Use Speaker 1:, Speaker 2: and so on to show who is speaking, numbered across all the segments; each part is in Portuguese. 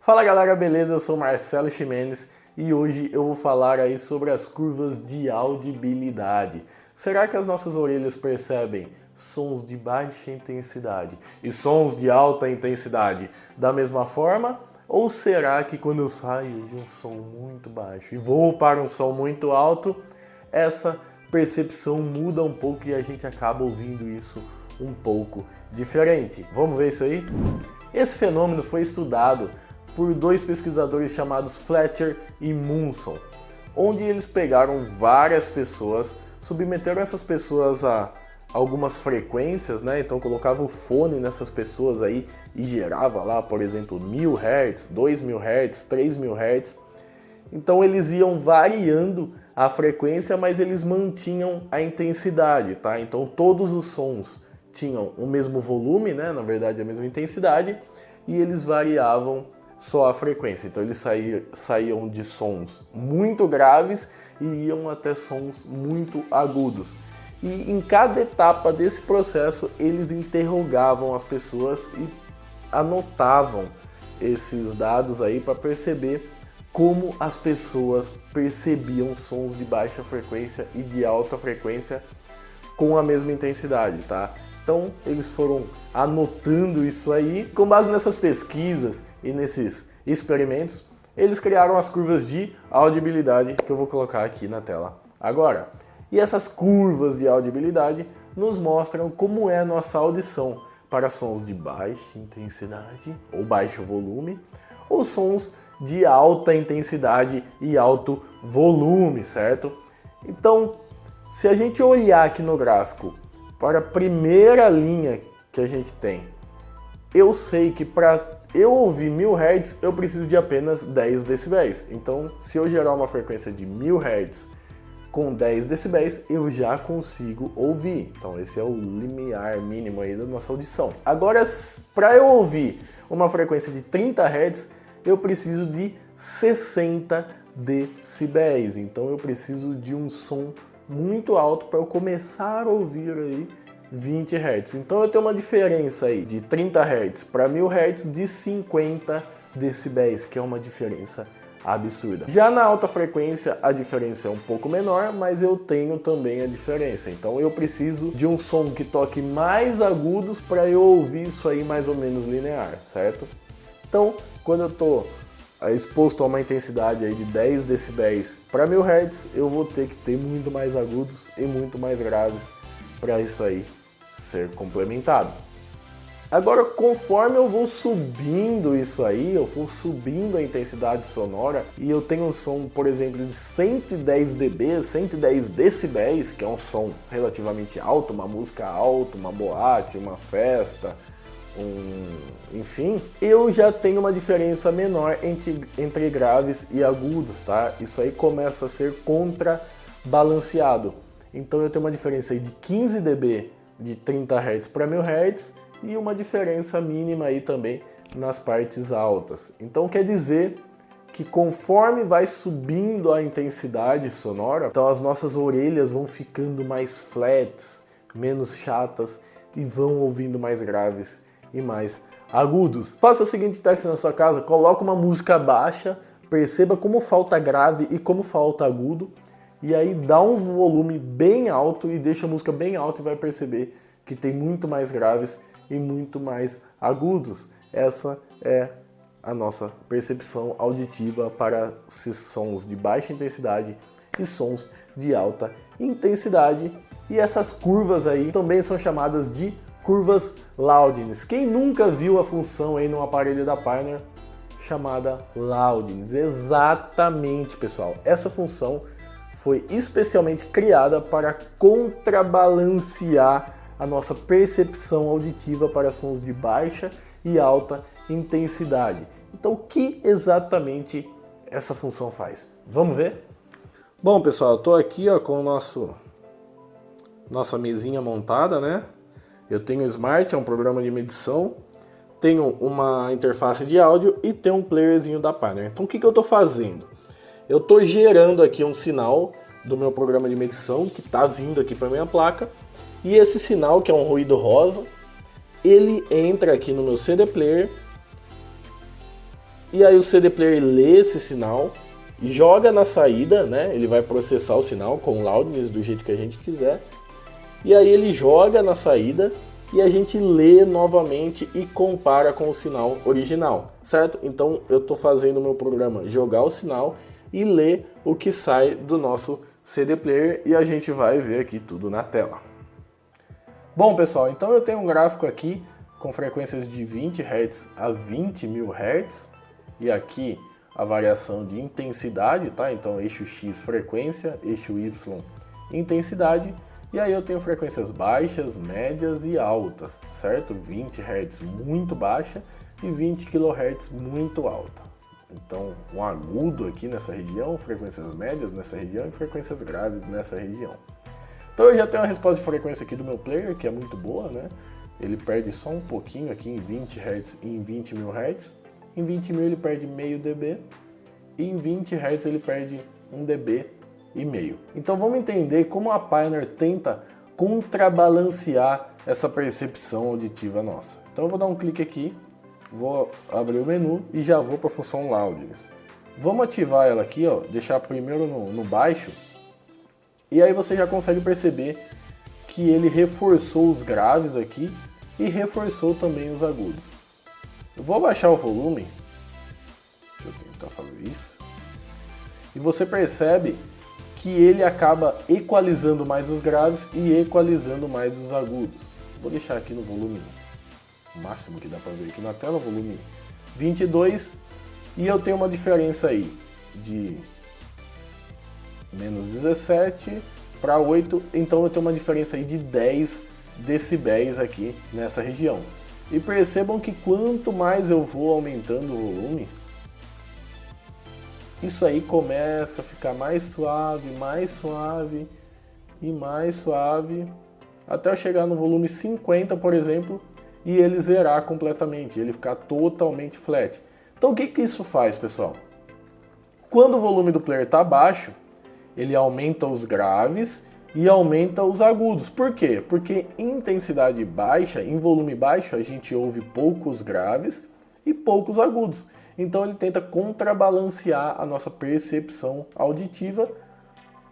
Speaker 1: Fala galera, beleza? Eu sou Marcelo Ximenes e hoje eu vou falar aí sobre as curvas de audibilidade. Será que as nossas orelhas percebem sons de baixa intensidade e sons de alta intensidade da mesma forma? Ou será que quando eu saio de um som muito baixo e vou para um som muito alto, essa percepção muda um pouco e a gente acaba ouvindo isso um pouco diferente? Vamos ver isso aí? Esse fenômeno foi estudado por dois pesquisadores chamados Fletcher e Munson, onde eles pegaram várias pessoas, submeteram essas pessoas a algumas frequências, né? Então colocava o fone nessas pessoas aí e gerava lá, por exemplo, 1000 Hz, 2000 Hz, 3000 Hz. Então eles iam variando a frequência, mas eles mantinham a intensidade, tá? Então todos os sons tinham o mesmo volume, né? Na verdade a mesma intensidade, e eles variavam só a frequência. Então eles saíam de sons muito graves e iam até sons muito agudos. E em cada etapa desse processo eles interrogavam as pessoas e anotavam esses dados aí para perceber como as pessoas percebiam sons de baixa frequência e de alta frequência com a mesma intensidade, tá? Então eles foram anotando isso aí. Com base nessas pesquisas e nesses experimentos, eles criaram as curvas de audibilidade que eu vou colocar aqui na tela agora. E essas curvas de audibilidade nos mostram como é a nossa audição para sons de baixa intensidade ou baixo volume ou sons de alta intensidade e alto volume, certo? Então, se a gente olhar aqui no gráfico para a primeira linha que a gente tem, eu sei que para eu ouvir 1000 Hz eu preciso de apenas 10 decibéis. Então, se eu gerar uma frequência de 1000 Hz com 10 decibéis, eu já consigo ouvir. Então, esse é o limiar mínimo aí da nossa audição. Agora, para eu ouvir uma frequência de 30 Hz, eu preciso de 60 decibéis. Então, eu preciso de um som muito alto para eu começar a ouvir aí 20 Hz. Então eu tenho uma diferença aí de 30 Hz para 1000 Hz de 50 decibéis, que é uma diferença absurda. Já na alta frequência a diferença é um pouco menor, mas eu tenho também a diferença. Então eu preciso de um som que toque mais agudos para eu ouvir isso aí mais ou menos linear, certo? Então, quando eu estou exposto a uma intensidade aí de 10 decibéis para 1000 Hz, eu vou ter que ter muito mais agudos e muito mais graves para isso aí ser complementado. Agora, conforme eu vou subindo isso aí, eu vou subindo a intensidade sonora e eu tenho um som, por exemplo, de 110 dB, 110 decibéis, que é um som relativamente alto, uma música alta, uma boate, uma festa, enfim, eu já tenho uma diferença menor entre graves e agudos, tá? Isso aí começa a ser contrabalanceado. Então eu tenho uma diferença aí de 15 dB de 30 Hz para 1000 Hz e uma diferença mínima aí também nas partes altas. Então quer dizer que conforme vai subindo a intensidade sonora, então as nossas orelhas vão ficando mais flats, menos chatas e vão ouvindo mais graves e mais agudos. Faça o seguinte teste na sua casa, coloca uma música baixa, perceba como falta grave e como falta agudo, e aí dá um volume bem alto e deixa a música bem alta e vai perceber que tem muito mais graves e muito mais agudos. Essa é a nossa percepção auditiva para esses sons de baixa intensidade e sons de alta intensidade. E essas curvas aí também são chamadas de curvas loudness. Quem nunca viu a função aí no aparelho da Pioneer chamada loudness? Exatamente, pessoal. Essa função foi especialmente criada para contrabalancear a nossa percepção auditiva para sons de baixa e alta intensidade. Então, o que exatamente essa função faz? Vamos ver? Bom, pessoal, eu estou aqui com o nossa mesinha montada, né? Eu tenho o Smart, é um programa de medição, tenho uma interface de áudio e tenho um playerzinho da Pioneer. Então o que eu estou fazendo? Eu estou gerando aqui um sinal do meu programa de medição que está vindo aqui para minha placa, e esse sinal, que é um ruído rosa, ele entra aqui no meu CD player e aí o CD Player lê esse sinal e joga na saída, né? Ele vai processar o sinal com o loudness do jeito que a gente quiser. E aí ele joga na saída e a gente lê novamente e compara com o sinal original, certo? Então eu estou fazendo o meu programa jogar o sinal e ler o que sai do nosso CD Player e a gente vai ver aqui tudo na tela. Bom pessoal, então eu tenho um gráfico aqui com frequências de 20 Hz a 20.000 Hz e aqui a variação de intensidade, tá? Então eixo X frequência, eixo Y intensidade, e aí eu tenho frequências baixas, médias e altas, certo? 20 Hz muito baixa e 20 kHz muito alta. Então um agudo aqui nessa região, frequências médias nessa região e frequências graves nessa região. Então eu já tenho a resposta de frequência aqui do meu player, que é muito boa, né? Ele perde só um pouquinho aqui em 20 Hz e em 20.000 Hz. Em 20.000 ele perde meio dB e em 20 Hz ele perde 1 dB e meio. Então vamos entender como a Pioneer tenta contrabalancear essa percepção auditiva nossa. Então eu vou dar um clique aqui, vou abrir o menu e já vou para a função Loudness. Vamos ativar ela aqui, ó, deixar primeiro no baixo, e aí você já consegue perceber que ele reforçou os graves aqui e reforçou também os agudos. Eu vou abaixar o volume, deixa eu tentar fazer isso, e você percebe que ele acaba equalizando mais os graves e equalizando mais os agudos. Vou deixar aqui no volume máximo que dá para ver aqui na tela, volume 22, e eu tenho uma diferença aí de menos 17 para 8, então eu tenho uma diferença aí de 10 decibéis aqui nessa região. E percebam que quanto mais eu vou aumentando o volume, isso aí começa a ficar mais suave e mais suave, até eu chegar no volume 50, por exemplo, e ele zerar completamente, ele ficar totalmente flat. Então o que que isso faz, pessoal? Quando o volume do player está baixo, ele aumenta os graves e aumenta os agudos. Por quê? Porque em intensidade baixa, em volume baixo, a gente ouve poucos graves e poucos agudos. Então ele tenta contrabalancear a nossa percepção auditiva,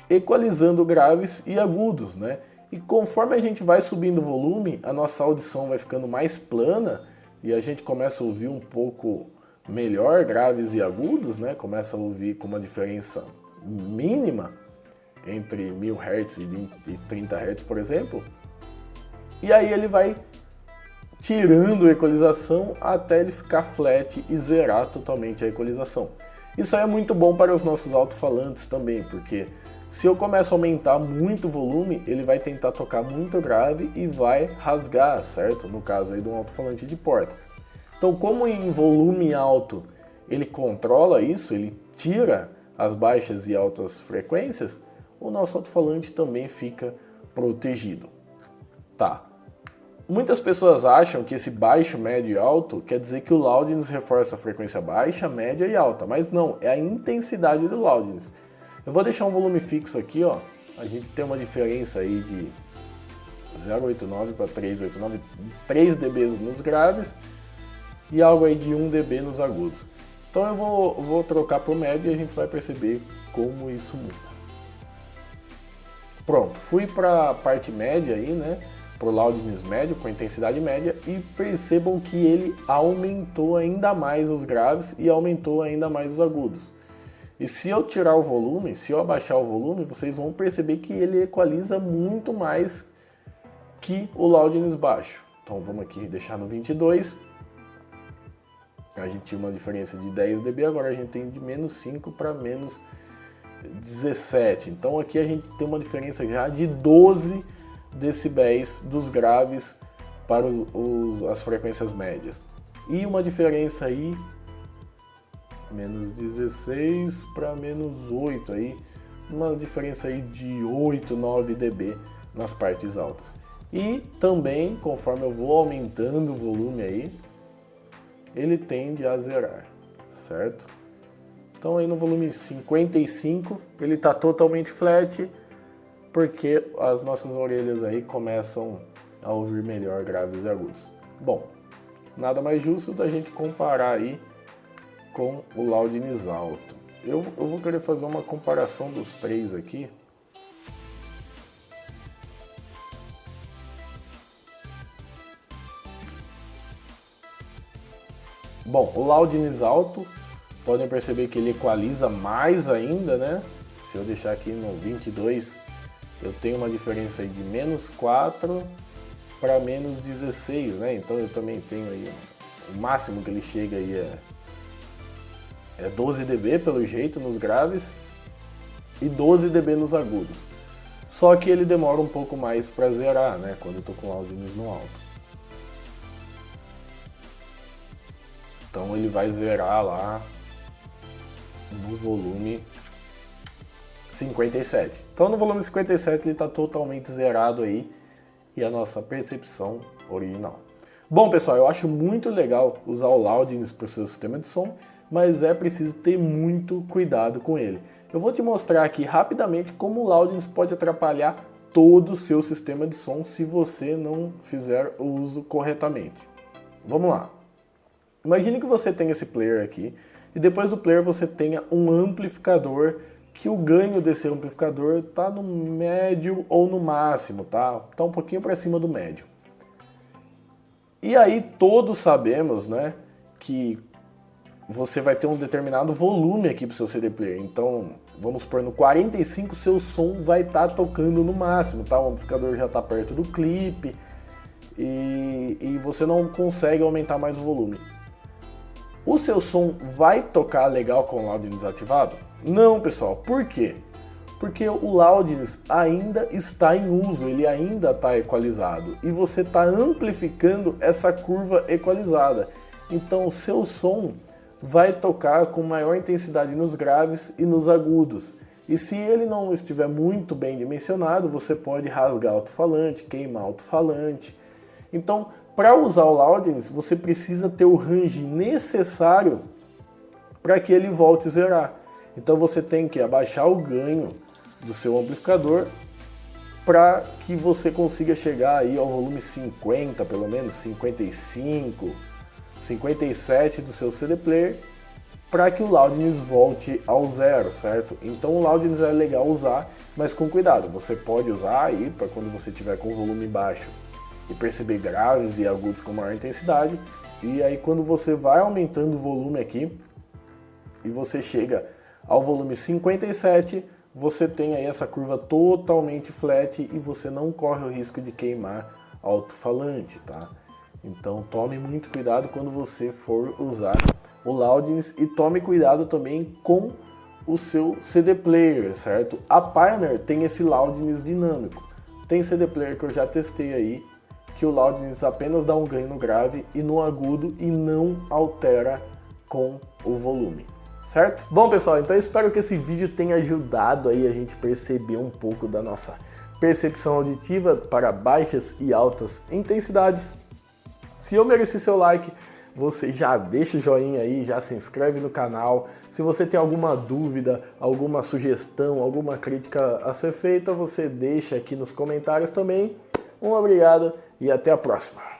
Speaker 1: equalizando graves e agudos, né? E conforme a gente vai subindo o volume, a nossa audição vai ficando mais plana e a gente começa a ouvir um pouco melhor graves e agudos, né? Começa a ouvir com uma diferença mínima entre 1000 Hz e 30 Hz, por exemplo. E aí ele vai tirando a equalização até ele ficar flat e zerar totalmente a equalização. Isso aí é muito bom para os nossos alto-falantes também, porque se eu começo a aumentar muito o volume, ele vai tentar tocar muito grave e vai rasgar, certo? No caso aí de um alto-falante de porta. Então, como em volume alto ele controla isso, ele tira as baixas e altas frequências, o nosso alto-falante também fica protegido. Tá. Muitas pessoas acham que esse baixo, médio e alto quer dizer que o loudness reforça a frequência baixa, média e alta, mas não, é a intensidade do loudness. Eu vou deixar um volume fixo aqui, ó. A gente tem uma diferença aí de 0,89 para 3,89, de 3 dB nos graves e algo aí de 1 dB nos agudos. Então eu vou trocar para o médio e a gente vai perceber como isso muda. Pronto, fui para a parte média aí, né? Para o loudness médio, com intensidade média, e percebam que ele aumentou ainda mais os graves e aumentou ainda mais os agudos. E se eu tirar o volume, se eu abaixar o volume, vocês vão perceber que ele equaliza muito mais que o loudness baixo. Então vamos aqui deixar no 22. A gente tinha uma diferença de 10 dB, agora a gente tem de menos 5 para menos 17. Então aqui a gente tem uma diferença já de 12 decibéis dos graves para as frequências médias. E uma diferença aí, menos 16 para menos 8 aí, uma diferença aí de 8, 9 dB nas partes altas. E também, conforme eu vou aumentando o volume aí, ele tende a zerar, certo? Então aí no volume 55 ele está totalmente flat, porque as nossas orelhas aí começam a ouvir melhor graves e agudos. Bom, nada mais justo da gente comparar aí com o Loudness alto. Eu vou querer fazer uma comparação dos três aqui. Bom, o Loudness alto, podem perceber que ele equaliza mais ainda, né? Se eu deixar aqui no 22, eu tenho uma diferença aí de -4 para -16, né? Então eu também tenho aí, o máximo que ele chega aí é 12 dB pelo jeito nos graves e 12 dB nos agudos. Só que ele demora um pouco mais para zerar, né? Quando eu tô com o Loudness no alto. Então ele vai zerar lá no volume 57. Então no volume 57 ele está totalmente zerado aí e a nossa percepção original. Bom pessoal, eu acho muito legal usar o Loudness para o seu sistema de som, mas é preciso ter muito cuidado com ele. Eu vou te mostrar aqui rapidamente como o Loudness pode atrapalhar todo o seu sistema de som se você não fizer o uso corretamente. Vamos lá. Imagine que você tem esse player aqui e depois do player você tenha um amplificador que o ganho desse amplificador está no médio ou no máximo, tá? Tá um pouquinho para cima do médio. E aí todos sabemos, né, que você vai ter um determinado volume aqui para o seu CD player. Então, vamos supor, no 45 seu som vai estar tocando no máximo, tá? O amplificador já está perto do clipe e você não consegue aumentar mais o volume. O seu som vai tocar legal com o Loudness ativado? Não, pessoal. Por quê? Porque o Loudness ainda está em uso, ele ainda está equalizado e você está amplificando essa curva equalizada. Então o seu som vai tocar com maior intensidade nos graves e nos agudos. E se ele não estiver muito bem dimensionado, você pode rasgar o alto-falante, queimar o alto-falante. Então, para usar o Loudness, você precisa ter o range necessário para que ele volte a zerar. Então você tem que abaixar o ganho do seu amplificador para que você consiga chegar aí ao volume 50, pelo menos 55, 57 do seu CD player, para que o Loudness volte ao zero, certo? Então o Loudness é legal usar, mas com cuidado. Você pode usar aí para quando você tiver com o volume baixo e perceber graves e agudos com maior intensidade, e aí quando você vai aumentando o volume aqui e você chega ao volume 57, você tem aí essa curva totalmente flat e você não corre o risco de queimar alto-falante, tá? Então tome muito cuidado quando você for usar o Loudness e tome cuidado também com o seu CD player, certo? A Pioneer tem esse Loudness dinâmico. Tem CD player que eu já testei aí, que o Loudness apenas dá um ganho no grave e no agudo e não altera com o volume, certo? Bom pessoal, então eu espero que esse vídeo tenha ajudado aí a gente perceber um pouco da nossa percepção auditiva para baixas e altas intensidades. Se eu mereci seu like, você já deixa o joinha aí, já se inscreve no canal. Se você tem alguma dúvida, alguma sugestão, alguma crítica a ser feita, você deixa aqui nos comentários também. Um obrigado e até a próxima.